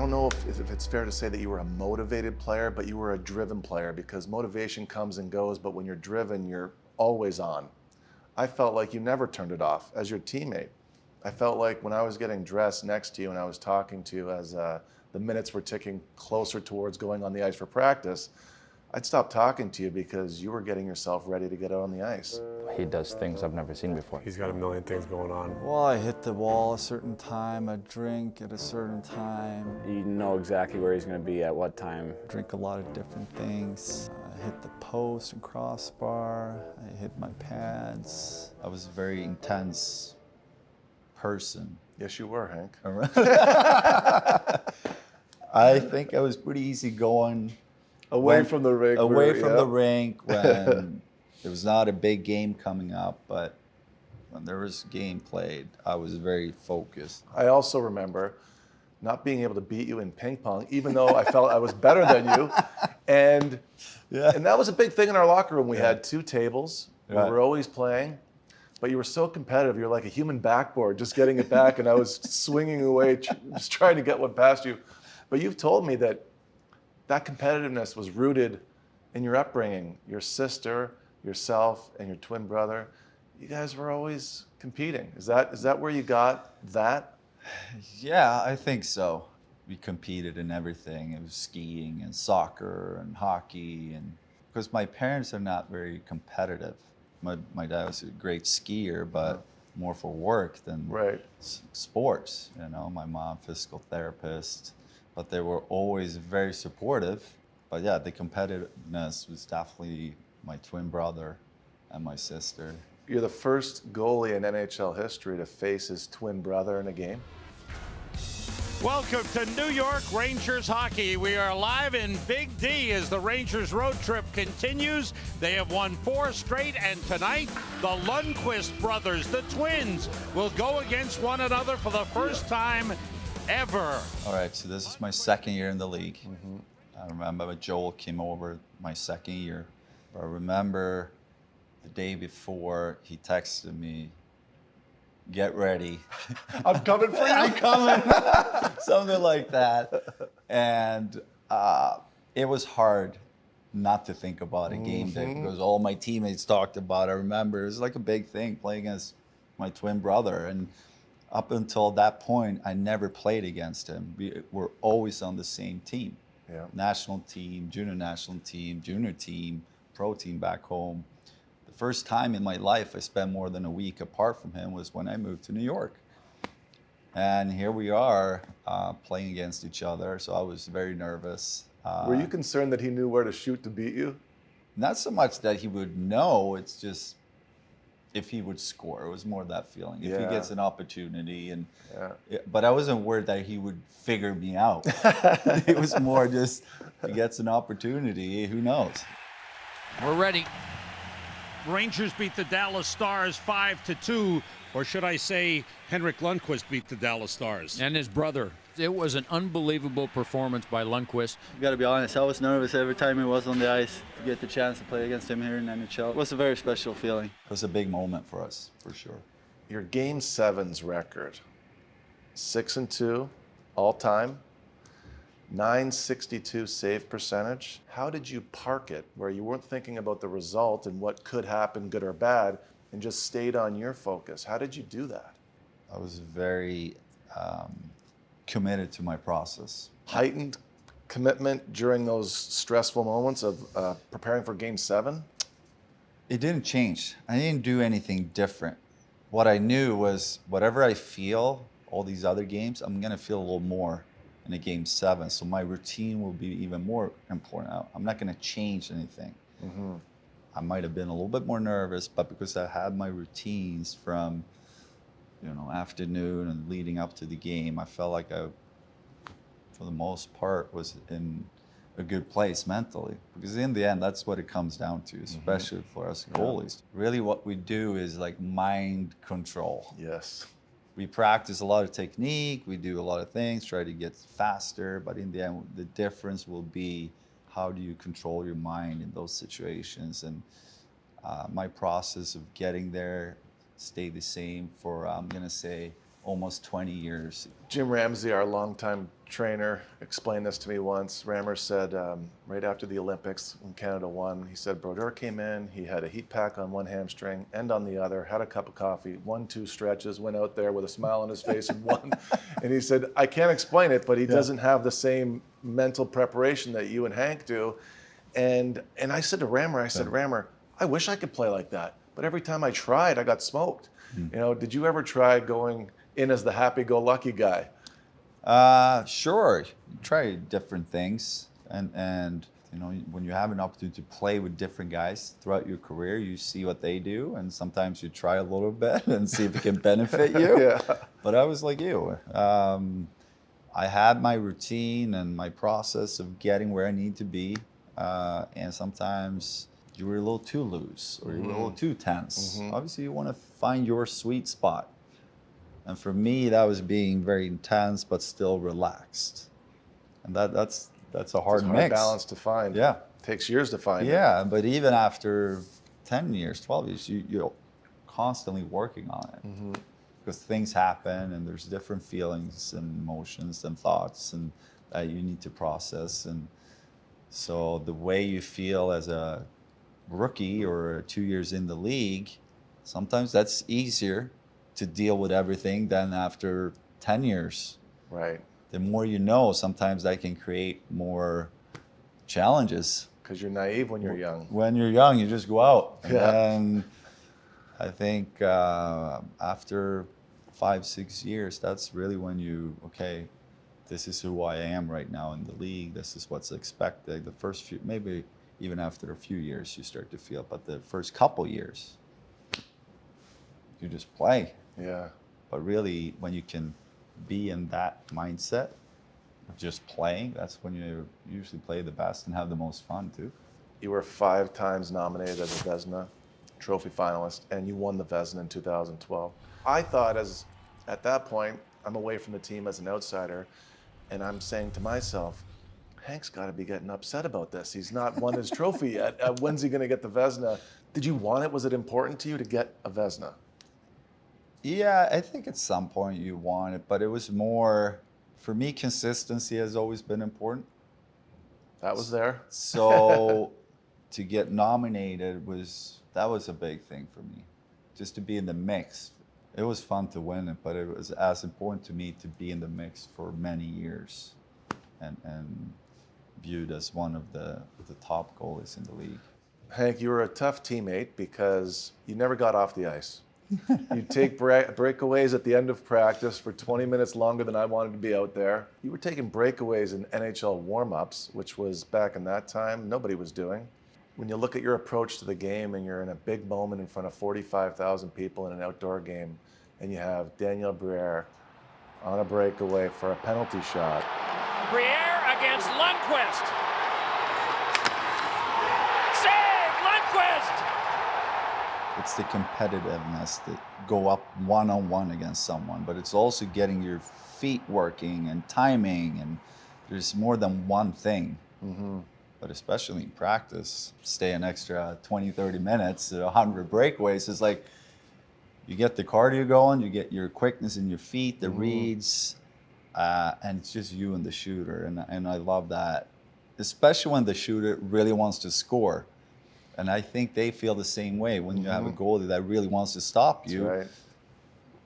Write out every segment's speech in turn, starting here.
don't know if it's fair to say that you were a motivated player, but you were a driven player, because motivation comes and goes, but when you're driven, you're always on. I felt like you never turned it off as your teammate. I felt like when I was getting dressed next to you and I was talking to you as the minutes were ticking closer towards going on the ice for practice, I'd stop talking to you because you were getting yourself ready to get out on the ice. He does things I've never seen before. He's got a million things going on. Well, I hit the wall a certain time, I drink at a certain time. You know exactly where he's going to be at what time. Drink a lot of different things. I hit the post and crossbar. I hit my pads. I was a very intense person. Yes, you were, Hank. I think I was pretty easygoing. Away from the rink. The rink when there was not a big game coming up, but when there was a game played, I was very focused. I also remember not being able to beat you in ping pong, even though I felt I was better than you. And that was a big thing in our locker room. We had 2 tables. We were always playing. But you were so competitive. You're like a human backboard, just getting it back. And I was swinging away, just trying to get one past you. But you've told me that competitiveness was rooted in your upbringing. Your sister, yourself, and your twin brother, you guys were always competing. Is that where you got that? Yeah, I think so. We competed in everything. It was skiing and soccer and hockey, and because my parents are not very competitive. My dad was a great skier, but more for work than sports. You know, my mom, physical therapist, but they were always very supportive. But yeah, the competitiveness was definitely my twin brother and my sister. You're the first goalie in NHL history to face his twin brother in a game. Welcome to New York Rangers hockey. We are live in Big D as the Rangers road trip continues. They have won 4 straight, and tonight the Lundqvist brothers, the twins, will go against one another for the first time ever. All right, so this is my second year in the league. I remember Joel came over my second year. I remember the day before he texted me, "Get ready. I'm coming for you." I'm coming. Something like that. And it was hard not to think about a game day because all my teammates talked about it. I remember it was like a big thing playing against my twin brother. And up until that point, I never played against him. We were always on the same team. Yeah. National team, junior team, pro team back home. The first time in my life I spent more than a week apart from him was when I moved to New York. And here we are playing against each other, so I was very nervous. Were you concerned that he knew where to shoot to beat you? Not so much that he would know, it's just if he would score. It was more that feeling. If he gets an opportunity. But I wasn't worried that he would figure me out. It was more just, if he gets an opportunity, who knows? We're ready. Rangers beat the Dallas Stars 5-2, or should I say Henrik Lundqvist beat the Dallas Stars. And his brother. It was an unbelievable performance by Lundqvist. I gotta be honest, I was nervous every time he was on the ice. To get the chance to play against him here in NHL, it was a very special feeling. It was a big moment for us, for sure. Your Game 7's record, 6-2 all time, .962 save percentage. How did you park it where you weren't thinking about the result and what could happen, good or bad, and just stayed on your focus? How did you do that? I was very committed to my process. Heightened commitment during those stressful moments of preparing for Game 7? It didn't change. I didn't do anything different. What I knew was whatever I feel, all these other games, I'm gonna feel a little more in a Game 7. So my routine will be even more important. I'm not gonna change anything. I might have been a little bit more nervous, but because I had my routines from afternoon and leading up to the game, I felt like I, for the most part, was in a good place mentally. Because in the end, that's what it comes down to, especially for us goalies. Really what we do is like mind control. Yes. We practice a lot of technique, we do a lot of things, try to get faster, but in the end, the difference will be how do you control your mind in those situations. And my process of getting there stayed the same for, I'm gonna say, almost 20 years. Jim Ramsey, our longtime trainer, explained this to me once. Rammer said right after the Olympics when Canada won, he said Brodeur came in, he had a heat pack on one hamstring and on the other, had a cup of coffee, 1-2 stretches, went out there with a smile on his face and won. And he said, I can't explain it, but he doesn't have the same mental preparation that you and Hank do. And I said to Rammer, Rammer, I wish I could play like that. But every time I tried, I got smoked. You know, did you ever try going in as the happy-go-lucky guy? Sure. You try different things, and you know, when you have an opportunity to play with different guys throughout your career, you see what they do, and sometimes you try a little bit and see if it can benefit you. Yeah. But I was like you. I had my routine and my process of getting where I need to be, and sometimes you were a little too loose or you were a little too tense. Obviously, you want to find your sweet spot. And for me, that was being very intense but still relaxed. And that's a hard It's a mix. hard balance to find. Yeah. Takes years to find. Yeah, but even after 10 years, 12 years, you're constantly working on it. Because things happen and there's different feelings and emotions and thoughts and that you need to process. And so the way you feel as a rookie or 2 years in the league, sometimes that's easier to deal with everything than after 10 years. Right. The more you know, sometimes that can create more challenges. Because you're naive when you're young. When you're young, you just go out. Yeah. And I think after 5-6 years, that's really when you, okay, this is who I am right now in the league. This is what's expected. The first few, maybe even after a few years, you start to feel, but the first couple years, you just play. Yeah. But really, when you can be in that mindset of just playing, that's when you usually play the best and have the most fun too. You were 5 times nominated as a Vezina trophy finalist, and you won the Vezina in 2012. I thought at that point, I'm away from the team as an outsider, and I'm saying to myself, Hank's got to be getting upset about this. He's not won his trophy yet. When's he going to get the Vezina? Did you want it? Was it important to you to get a Vezina? Yeah, I think at some point you want it, but it was more, for me, consistency has always been important. That was there. So to get nominated was a big thing for me, just to be in the mix. It was fun to win it, but it was as important to me to be in the mix for many years and viewed as one of the top goalies in the league. Hank, you were a tough teammate because you never got off the ice. You'd take breakaways at the end of practice for 20 minutes longer than I wanted to be out there. You were taking breakaways in NHL warm-ups, which was back in that time, nobody was doing. When you look at your approach to the game and you're in a big moment in front of 45,000 people in an outdoor game, and you have Daniel Briere on a breakaway for a penalty shot. Briere against Lundqvist. Save, Lundqvist! It's the competitiveness that go up one-on-one against someone, but it's also getting your feet working and timing, and there's more than one thing. But especially in practice, stay an extra 20, 30 minutes, 100 breakaways, it's like you get the cardio going, you get your quickness in your feet, the reads, and it's just you and the shooter. And I love that, especially when the shooter really wants to score. And I think they feel the same way when you have a goalie that really wants to stop you. That's right.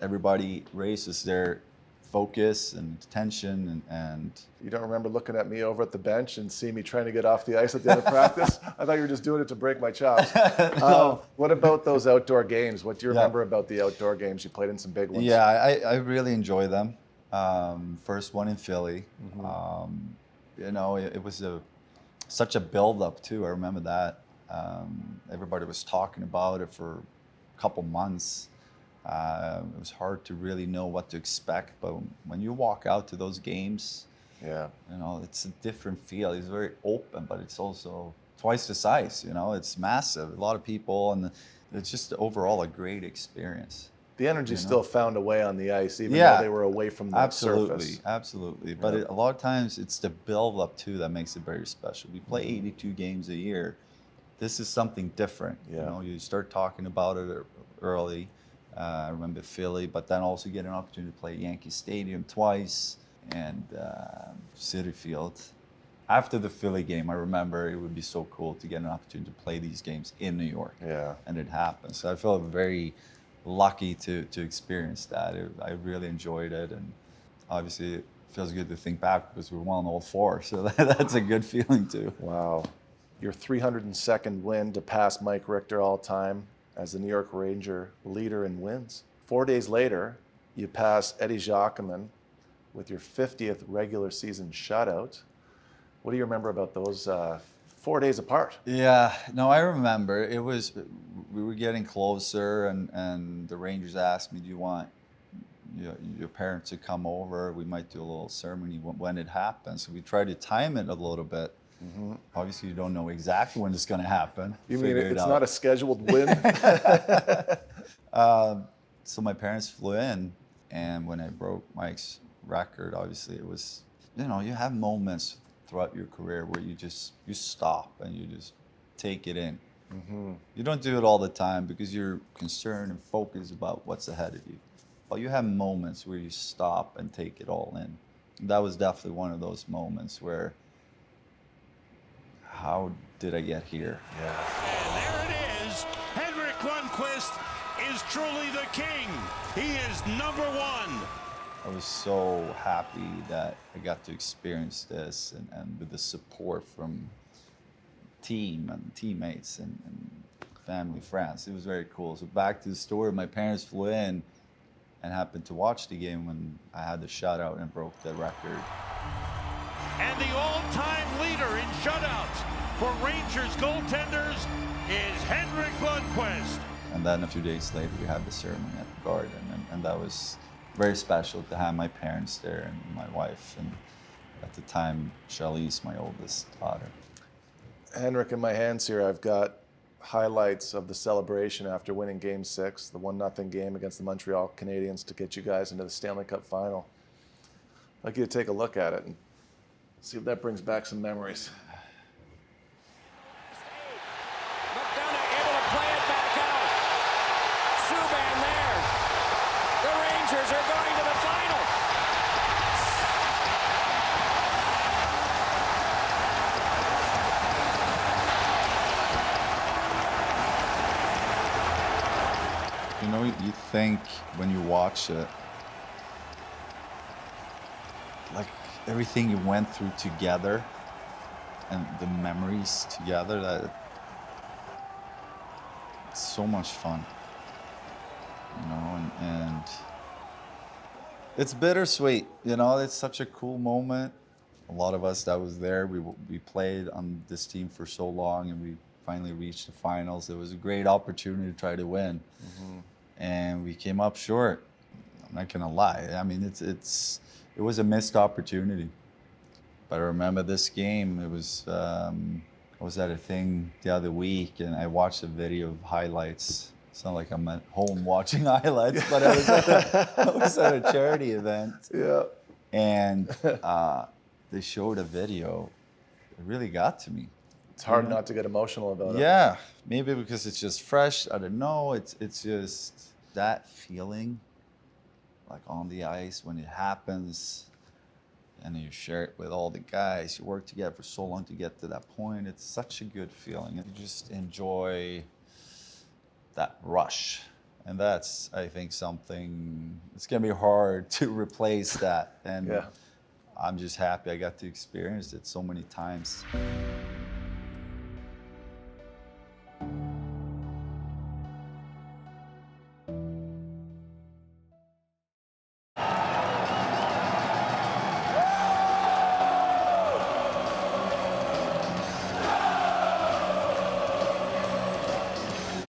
Everybody raises their focus and attention and You don't remember looking at me over at the bench and seeing me trying to get off the ice at the end of practice? I thought you were just doing it to break my chops. What about those outdoor games? What do you remember about the outdoor games? You played in some big ones. Yeah, I really enjoy them. First one in Philly. You know, it was such a build-up too. I remember that. Everybody was talking about it for a couple months. It was hard to really know what to expect, but when you walk out to those games, Yeah. you know, it's a different feel. It's very open, but it's also twice the size. You know, it's massive. A lot of people, and it's just overall a great experience. The energy still found a way on the ice, even Yeah. though they were away from the surface. Absolutely. But a lot of times it's the build-up too that makes it very special. We play 82 games a year. This is something different. Yeah. You know, you start talking about it early. I remember Philly, but then also get an opportunity to play Yankee Stadium twice and Citi Field. After the Philly game, I remember it would be so cool to get an opportunity to play these games in New York. Yeah. And it happened. So I felt very lucky to experience that. I really enjoyed it. And obviously it feels good to think back because we won all 4. So that's a good feeling too. Wow. Your 302nd win to pass Mike Richter all time as the New York Ranger leader in wins. 4 days later, you pass Eddie Jacquemin with your 50th regular season shutout. What do you remember about those 4 days apart? Yeah, no, I remember. We were getting closer, and the Rangers asked me, do you want your parents to come over? We might do a little ceremony when it happens. So we tried to time it a little bit. Mm-hmm. Obviously, you don't know exactly when it's going to happen. You mean it's not a scheduled win? So my parents flew in, and when I broke Mike's record, obviously it was, you have moments throughout your career where you stop and you just take it in. Mm-hmm. You don't do it all the time because you're concerned and focused about what's ahead of you. But you have moments where you stop and take it all in. And that was definitely one of those moments where, how did I get here? Yeah. And there it is. Henrik Lundqvist is truly the king. He is number 1. I was so happy that I got to experience this and with the support from team and teammates and family, friends. It was very cool. So back to the story, my parents flew in and happened to watch the game when I had the shutout and broke the record. And the all-time leader in shutouts for Rangers goaltenders is Henrik Lundqvist. And then a few days later, we had the ceremony at the Garden, and that was very special to have my parents there and my wife, and at the time, Charlize, my oldest daughter. Henrik, in my hands here, I've got highlights of the celebration after winning Game 6, the 1-0 game against the Montreal Canadiens to get you guys into the Stanley Cup final. I'd like you to take a look at it and see if that brings back some memories. McDonough able to play it back out. Subban there. The Rangers are going to the final. You think when you watch it, like everything you went through together and the memories together, that it's so much fun, and it's bittersweet, it's such a cool moment. A lot of us that was there, we played on this team for so long, and we finally reached the finals. It was a great opportunity to try to win. Mm-hmm. And we came up short. I'm not gonna lie. I mean, it was a missed opportunity. But I remember this game. It was I was at a thing the other week, and I watched a video of highlights. It's not like I'm at home watching highlights, but I was at a charity event. Yeah. And they showed a video. It really got to me. It's hard not to get emotional about it. Yeah, maybe because it's just fresh. I don't know. It's just that feeling, like on the ice when it happens, and you share it with all the guys. You work together for so long to get to that point. It's such a good feeling. And you just enjoy that rush. And that's, I think, something, it's going to be hard to replace that. And yeah. I'm just happy I got to experience it so many times.